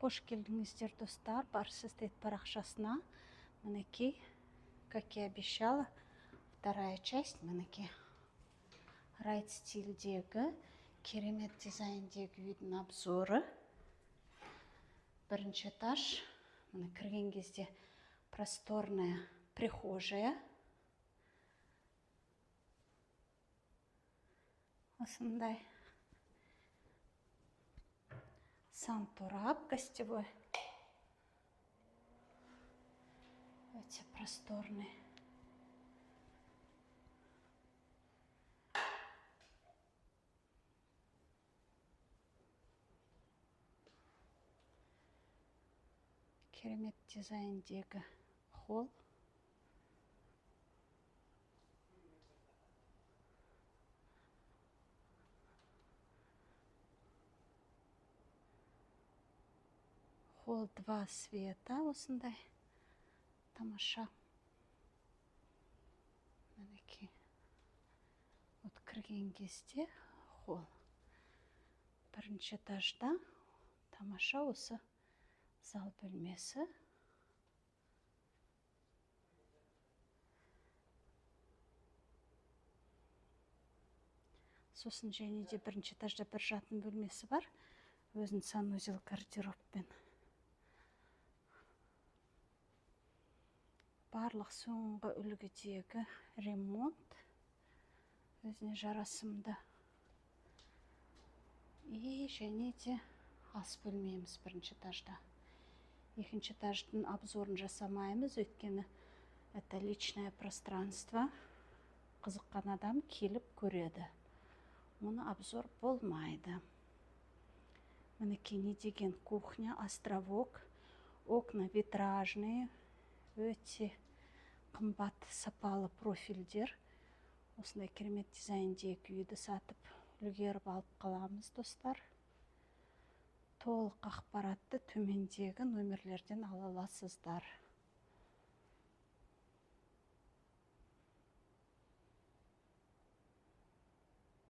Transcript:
Қош келдіңіздер, достар, Барс эстет парақшасына. Мінекей, как я обещала, вторая часть, мінекей, райт стильдегі, керемет дизайндегі үйдің обзоры. Бірінші этаж, міне кірген кезде просторная прихожая. Осындай сам торап гостевой. Эти просторные. Керемет дизайндегі холл. Холл 2 света, осындай тамаша. Мінекей. Вот кірген кезде холл. Бірінші этажда тамаша осы зал бөлмесі. Сосын және де бірінші этажда бір жатын бөлмесі бар. Өзін санузел гардеробпен. Барлық соңғы үлгідегі ремонт. Өзіне жарасымды. И және де ас бөлмеміз бірінші этажда. Екінші этаждың обзорын жасамаймыз, өйткені это личное пространство. Қызыққан адам келіп көреді. Оны обзор болмайды. Мінекей не деген кухня, островок, окна витражные, өте қымбат сапалы профильдер. Осындай керемет дизайндегі үйді сатып үлгеріп алып қаламыз, достар. Толық ақпаратты төмендегі номерлерден ала аласыздар.